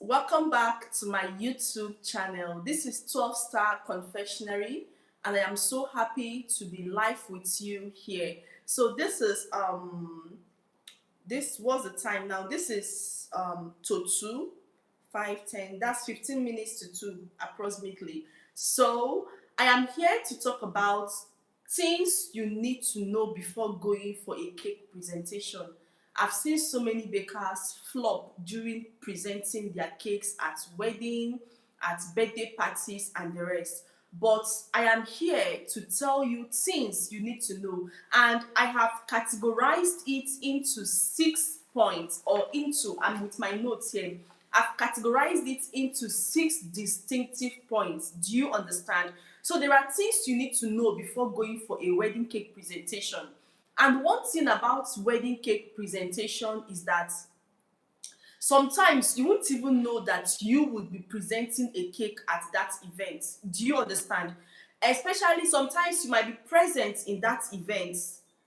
Welcome back to my YouTube channel. This is 12 Star Confectionery, and I am so happy to be live with you here. So this was the time now. This is to 2, 5, 10. That's 15 minutes to 2 approximately. So I am here to talk about things you need to know before going for a cake presentation. I've seen so many bakers flop during presenting their cakes at wedding, at birthday parties, and the rest. But I am here to tell you things you need to know, and I have categorized it into 6 points, or into, and with my notes here, I've categorized it into 6 distinctive points. Do you understand? So there are things you need to know before going for a wedding cake presentation. And one thing about wedding cake presentation is that sometimes you won't even know that you would be presenting a cake at that event. Do you understand? Especially sometimes you might be present in that event,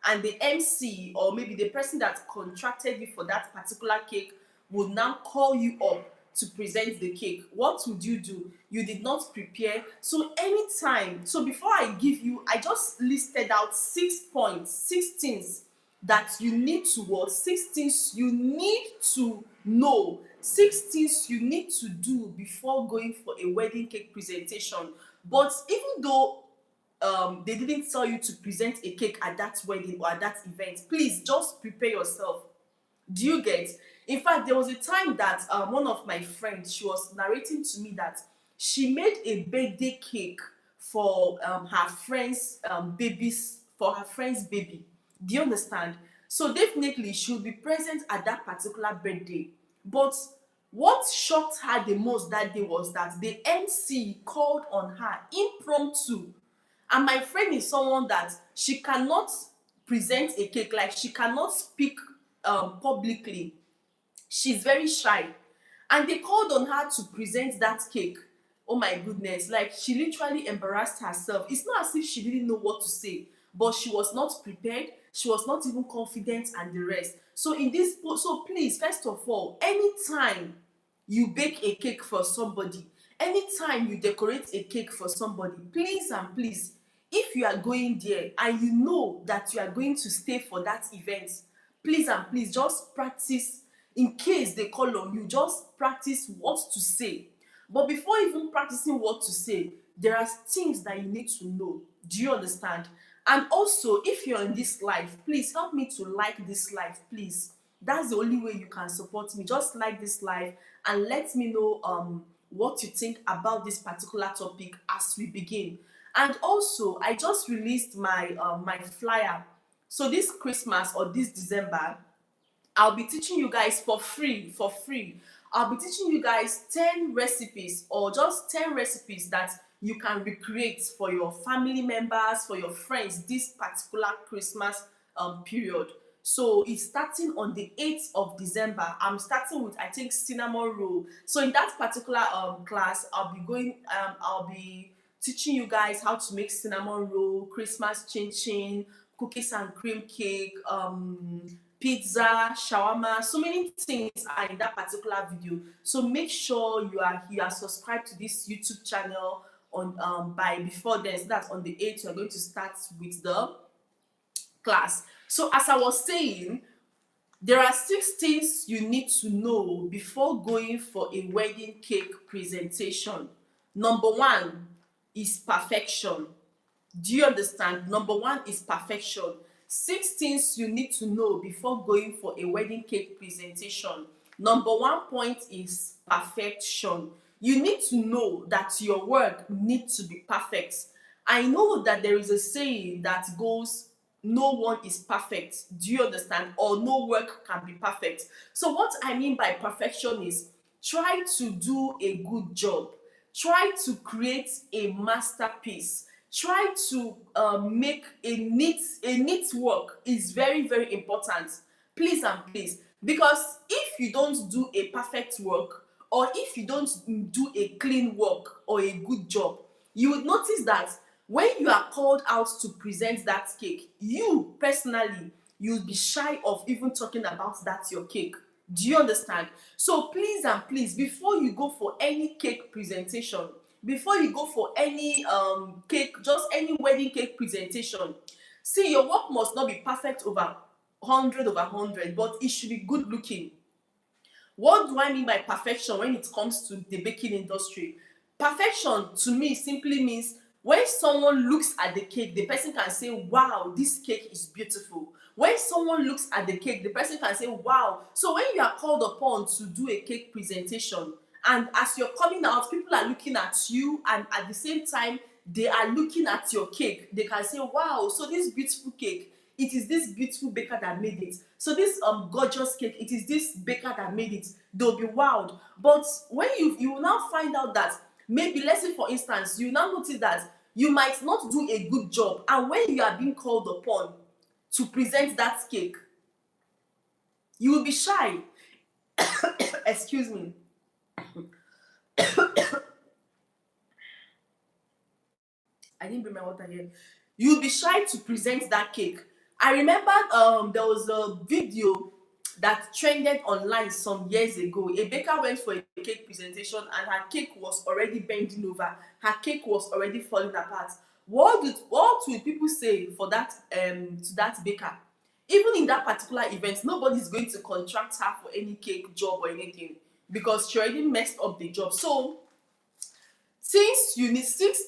and the MC, or maybe the person that contracted you for that particular cake, would now call you up to present the cake. What would you do? You did not prepare. So anytime, so before I give you, I just listed out 6 points, 6 things that you need to what, 6 things you need to know, 6 things you need to do before going for a wedding cake presentation. But even though they didn't tell you to present a cake at that wedding or at that event, please just prepare yourself. Do you get? In fact, there was a time that one of my friends, she was narrating to me that she made a birthday cake for her friend's babies, for her friend's baby. Do you understand? So definitely she'll be present at that particular birthday. But what shocked her the most that day was that the MC called on her impromptu. And my friend is someone that she cannot present a cake, like she cannot speak publicly. She's very shy, and they called on her to present that cake. Oh my goodness, like she literally embarrassed herself. It's not as if she didn't know what to say, but she was not prepared, she was not even confident, and the rest. So in this, so please, first of all, anytime you bake a cake for somebody, anytime you decorate a cake for somebody, please and please, if you are going there and you know that you are going to stay for that event, please and please just practice. In case they call on you, just practice what to say. But before even practicing what to say, there are things that you need to know. Do you understand? And also, if you're in this life, please help me to like this life, please. That's the only way you can support me. Just like this life and let me know what you think about this particular topic as we begin. And also, I just released my flyer. So this Christmas or this December, I'll be teaching you guys for free, for free. I'll be teaching you guys 10 recipes, or just 10 recipes that you can recreate for your family members, for your friends this particular Christmas period. So it's starting on the 8th of December. I'm starting with, I think, cinnamon roll. So in that particular class, I'll be teaching you guys how to make cinnamon roll, Christmas chin chin, cookies and cream cake, pizza, shawarma, so many things are in that particular video. So make sure you are subscribed to this YouTube channel on by before then. So that's on the 8th you're going to start with the class. So as I was saying, there are 6 things you need to know before going for a wedding cake presentation. Number one is perfection. Do you understand? Number one is perfection. 6 things you need to know before going for a wedding cake presentation. Number one point is perfection. You need to know that your work needs to be perfect. I know that there is a saying that goes, no one is perfect. Do you understand? Or no work can be perfect. So what I mean by perfection is, try to do a good job. Try to create a masterpiece. Try to make a neat work is very, very important. Please and please, because if you don't do a perfect work, or if you don't do a clean work or a good job, you would notice that when you are called out to present that cake, you personally, you'll be shy of even talking about that your cake. Do you understand? So please and please, before you go for any cake presentation, before you go for any cake, just any wedding cake presentation, see, your work must not be perfect over 100 over 100, but it should be good looking. What do I mean by perfection when it comes to the baking industry? Perfection to me simply means when someone looks at the cake, the person can say, wow, this cake is beautiful. When someone looks at the cake, the person can say, wow. So when you are called upon to do a cake presentation, and as you're coming out, people are looking at you, and at the same time, they are looking at your cake. They can say, wow, so this beautiful cake, it is this beautiful baker that made it. So this gorgeous cake, it is this baker that made it. They'll be wowed. But when you will now find out that maybe, let's say for instance, you now notice that you might not do a good job, and when you are being called upon to present that cake, you will be shy. Excuse me. I didn't bring my water here. You'll be shy to present that cake. I remember there was a video that trended online some years ago. A baker went for a cake presentation and her cake was already bending over. Her cake was already falling apart. What will people say for that to that baker? Even in that particular event, nobody is going to contract her for any cake job or anything because she already messed up the job. So six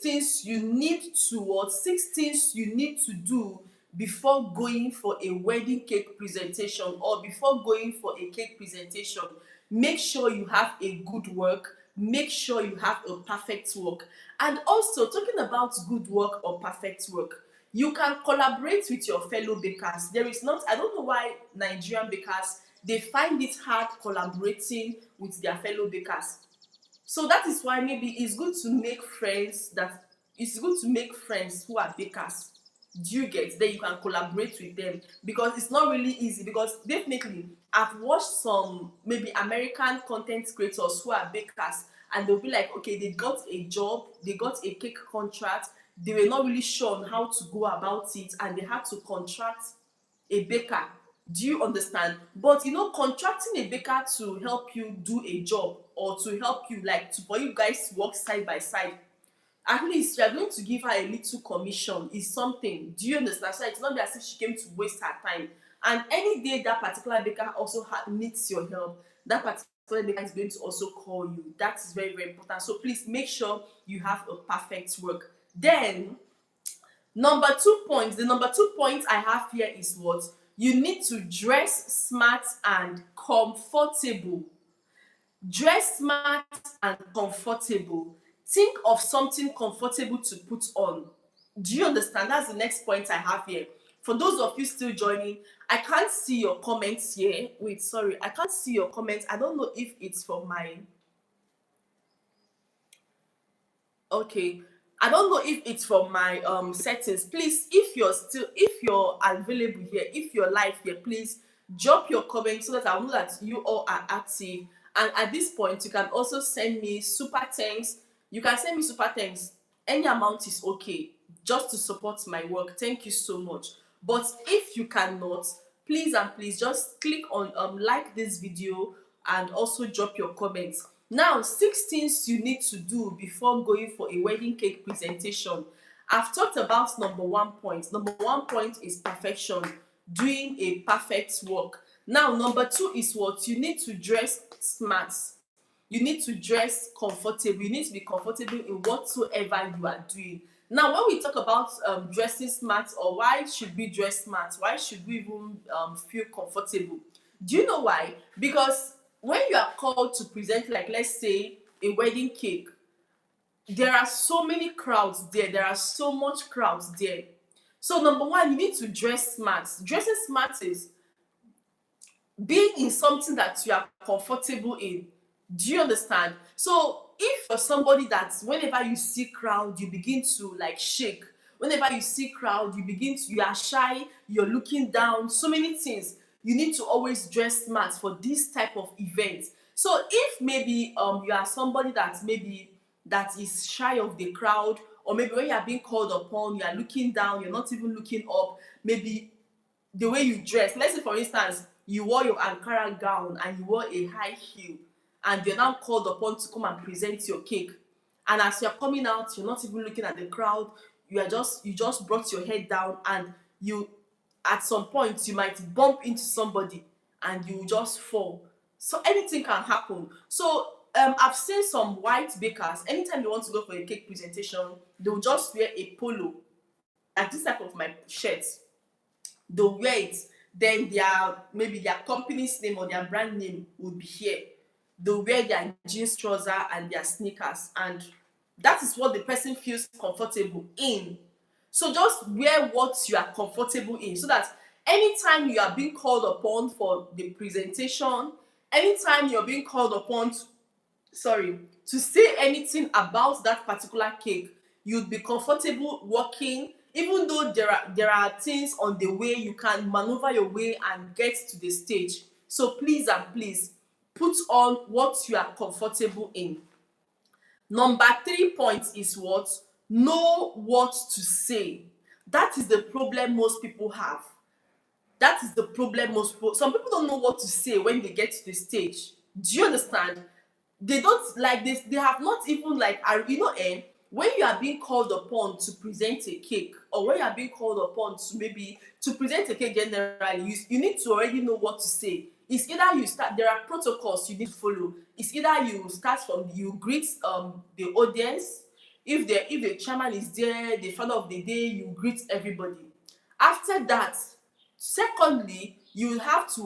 things you need to, or 6 things you need to do before going for a wedding cake presentation or before going for a cake presentation. Make sure you have a good work, make sure you have a perfect work. And also, talking about good work or perfect work, you can collaborate with your fellow bakers. There is not, I don't know why Nigerian bakers, they find it hard collaborating with their fellow bakers. So that is why maybe it's good to make friends, that it's good to make friends who are bakers. Do you get? Then you can collaborate with them, because it's not really easy. Because definitely I've watched some maybe American content creators who are bakers, and they'll be like, okay, they got a job, they got a cake contract, they were not really sure on how to go about it, and they had to contract a baker. Do you understand? But you know, contracting a baker to help you do a job, or to help you, like, to for you guys to work side by side, at least you are going to give her a little commission, is something. Do you understand? So it's not be as if she came to waste her time. And any day that particular baker also needs your help, that particular baker is going to also call you. That is very, very important. So please make sure you have a perfect work. Then number 2 point, the number 2 point I have here is what? You need to dress smart and comfortable. Dress smart and comfortable. Think of something comfortable to put on. Do you understand? That's the next point I have here. For those of you still joining, I can't see your comments here. Wait, sorry, I can't see your comments. I don't know if it's from my, okay, I don't know if it's from my settings. Please, if you're available here, if you're live here, please drop your comments so that I know that you all are active. And at this point, you can also send me super thanks. You can send me super thanks. Any amount is okay, just to support my work. Thank you so much. But if you cannot, please and please just click on like this video and also drop your comments. Now, 6 things you need to do before going for a wedding cake presentation. I've talked about number 1 point. Number 1 point is perfection, doing a perfect work. Now, number 2 is what? You need to dress smart. You need to dress comfortable. You need to be comfortable in whatsoever you are doing. Now, when we talk about dressing smart, or why should we dress smart, why should we even feel comfortable? Do you know why? Because when you are called to present, like, let's say a wedding cake, there are so many crowds there, there are so much crowds there. So number 1, you need to dress smart. Dressing smart is being in something that you are comfortable in. Do you understand? So if you're somebody that whenever you see crowd, you begin to like shake. Whenever you see crowd, you are shy, you're looking down, so many things. You need to always dress smart for this type of event. So if maybe you are somebody that maybe that is shy of the crowd, or maybe when you are being called upon, you are looking down, you're not even looking up, maybe the way you dress, let's say for instance, you wore your Ankara gown and you wore a high heel, and you're now called upon to come and present your cake. And as you're coming out, you're not even looking at the crowd. You just brought your head down, and you, at some point, you might bump into somebody and you just fall. So anything can happen. So I've seen some white bakers, anytime they want to go for a cake presentation, they'll just wear a polo, like this type of my shirt. They'll wear it, then maybe their company's name or their brand name will be here. They'll wear their jeans trouser and their sneakers, and that is what the person feels comfortable in. So just wear what you are comfortable in, so that anytime you are being called upon for the presentation, anytime you're being called upon to say anything about that particular cake, you'd be comfortable walking, even though there are things on the way, you can maneuver your way and get to the stage. So please and please put on what you are comfortable in. Number 3 point is what? Know what to say. That is the problem most people have. That is the problem most people. Some people don't know what to say when they get to the stage. Do you understand? They don't like this. They have not even like, when you are being called upon to present a cake, or when you are being called upon to maybe to present a cake generally, you need to already know what to say. It's either you start, there are protocols you need to follow. It's either you start from, you greet the audience. If the chairman is there, the father of the day, you greet everybody. After that, secondly, you have to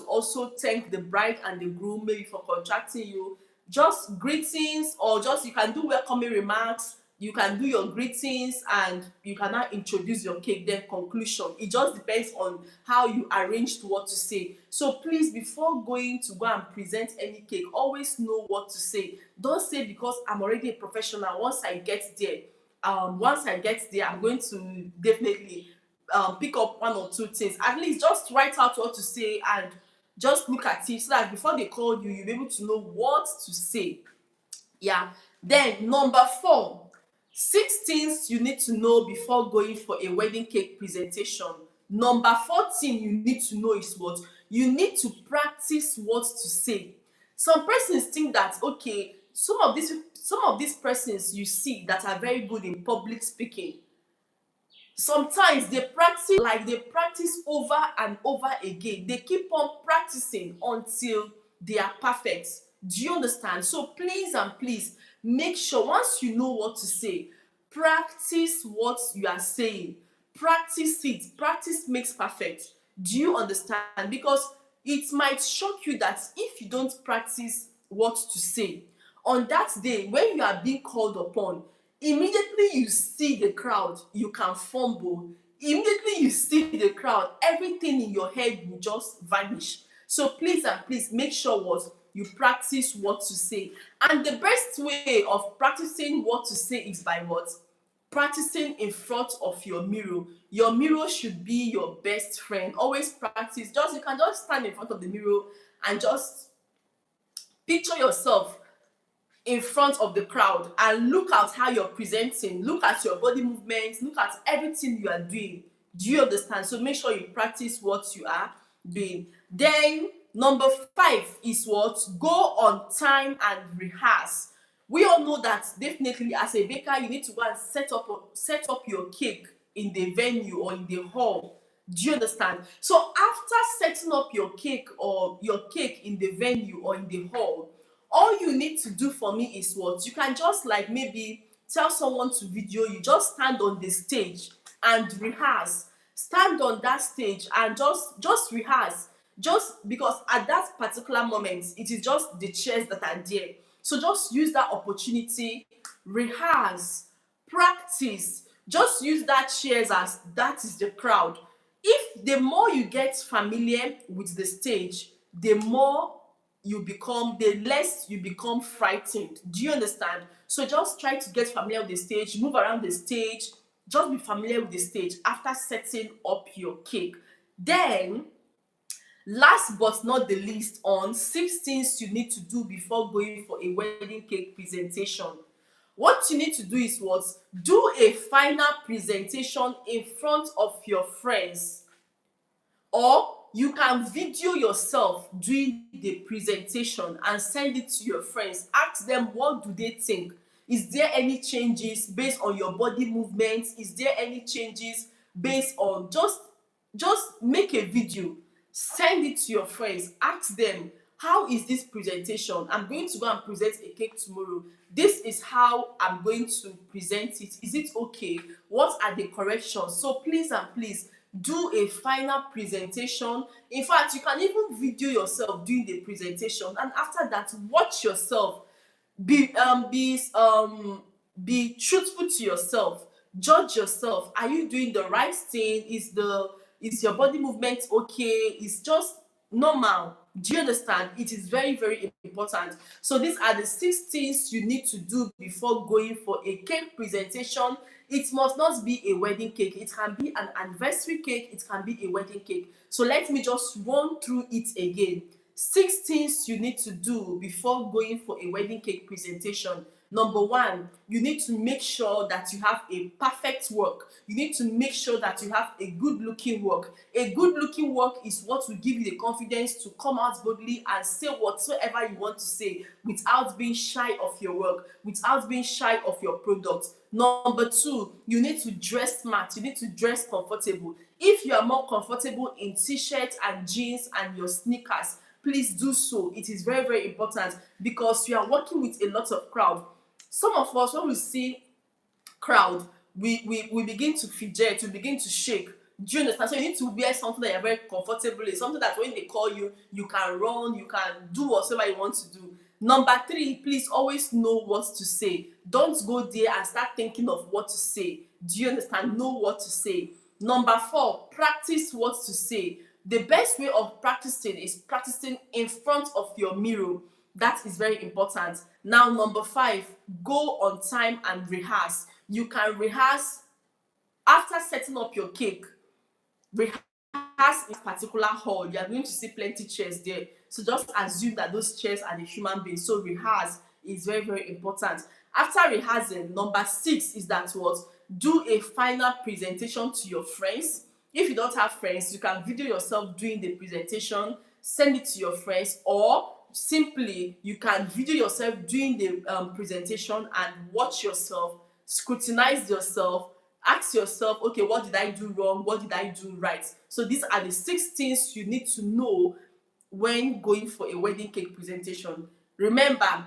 also thank the bride and the groom, maybe for contracting you. Just greetings, or just you can do welcoming remarks, you can do your greetings, and you can now introduce your cake, then conclusion. It just depends on how you arranged what to say. So please, before going to go and present any cake, always know what to say. Don't say because I'm already a professional, once I get there, I'm going to definitely pick up one or two things. At least just write out what to say and just look at it, so that before they call you, you'll be able to know what to say. Yeah. Then number 4, 6 things you need to know before going for a wedding cake presentation. Number 14 you need to know is what? You need to practice what to say. Some persons think that, okay, some of these persons you see that are very good in public speaking, sometimes they practice over and over again. They keep on practicing until they are perfect. Do you understand? So please and please make sure, once you know what to say, practice what you are saying. Practice it. Practice makes perfect. Do you understand? Because it might shock you that if you don't practice what to say, on that day when you are being called upon, immediately you see the crowd, you can fumble. Immediately you see the crowd, everything in your head will just vanish. So please and please make sure what you practice what to say. And the best way of practicing what to say is by what? Practicing in front of your mirror. Your mirror should be your best friend. Always practice. You can just stand in front of the mirror and just picture yourself in front of the crowd and look at how you're presenting, look at your body movements, look at everything you are doing. Do you understand? So make sure you practice what you are doing. Then number 5 is what? Go on time and rehearse. We all know that definitely as a baker, you need to go and set up your cake in the venue or in the hall. Do you understand? So after setting up your cake in the venue or in the hall, all you need to do for me is what? You can just like maybe tell someone to video you. Just stand on the stage and rehearse. Stand on that stage and just rehearse. Just because at that particular moment, it is just the chairs that are there. So just use that opportunity, rehearse, practice. Just use that chairs as that is the crowd. If the more you get familiar with the stage, the less you become frightened. Do you understand? So just try to get familiar with the stage, move around the stage, just be familiar with the stage after setting up your cake. Then, last but not the least, on 6 things you need to do before going for a wedding cake presentation. What you need to do is what? Do a final presentation in front of your friends, or you can video yourself doing the presentation and send it to your friends. Ask them, what do they think? Is there any changes based on your body movements? Is there any changes based on just make a video, send it to your friends, ask them, how is this presentation? I'm going to go and present a cake tomorrow. This is how I'm going to present it. Is it okay? What are the corrections? So please and please do a final presentation. In fact, you can even video yourself doing the presentation, and after that, watch yourself. Be truthful to yourself. Judge yourself. Are you doing the right thing? Is your body movement okay? Is just normal? Do you understand? It is very, very important. So these are the 6 things you need to do before going for a cake presentation. It must not be a wedding cake. It can be an anniversary cake. It can be a wedding cake. So let me just run through it again. 6 things you need to do before going for a wedding cake presentation. Number 1, you need to make sure that you have a perfect work. You need to make sure that you have a good looking work. A good looking work is what will give you the confidence to come out boldly and say whatsoever you want to say without being shy of your work, without being shy of your product. Number 2, you need to dress smart. You need to dress comfortable. If you are more comfortable in t-shirt and jeans and your sneakers, please do so. It is very, very important because you are working with a lot of crowd. Some of us, when we see crowd, we begin to fidget, we begin to shake. Do you understand? So you need to wear something that you're very comfortable in, something that when they call you, you can run, you can do whatever you want to do. Number 3, please always know what to say. Don't go there and start thinking of what to say. Do you understand? Know what to say. Number 4, practice what to say. The best way of practicing is practicing in front of your mirror. That is very important. Now, number 5, go on time and rehearse. You can rehearse after setting up your cake. Rehearse in a particular hall. You are going to see plenty chairs there. So just assume that those chairs are the human beings. So rehearse is very, very important. After rehearsing, number 6 is that what? Do a final presentation to your friends. If you don't have friends, you can video yourself doing the presentation, send it to your friends, or simply you can video yourself doing the presentation and watch yourself, scrutinize yourself, ask yourself, okay, what did I do wrong? What did I do right? So these are the 6 things you need to know when going for a wedding cake presentation. Remember,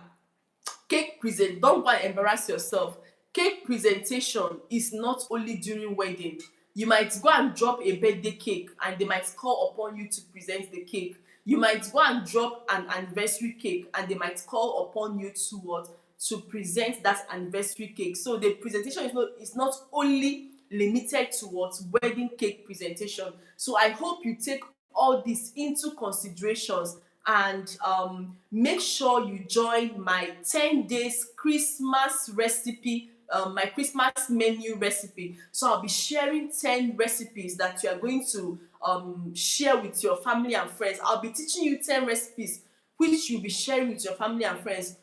don't go and embarrass yourself. Cake presentation is not only during wedding. You might go and drop a birthday cake and they might call upon you to present the cake. You might go and drop an anniversary cake and they might call upon you to what? To present that anniversary cake. So the presentation is not only limited to what? Wedding cake presentation. So I hope you take all this into considerations and make sure you join my 10 days Christmas recipe, my Christmas menu recipe. So I'll be sharing 10 recipes that you are going to share with your family and friends. I'll be teaching you 10 recipes which you'll be sharing with your family and friends.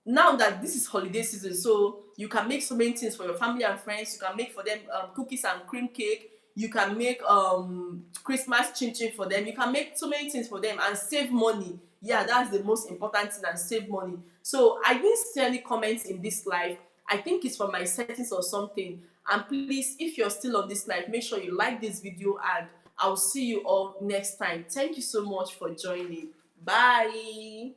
Now that this is holiday season, so you can make so many things for your family and friends. You can make for them cookies and cream cake. You can make Christmas chin chin for them. You can make so many things for them and save money. Yeah, that's the most important thing, and save money. So I didn't see any comments in this live. I think it's from my settings or something. And please, if you're still on this live, make sure you like this video, and I'll see you all next time. Thank you so much for joining. Bye.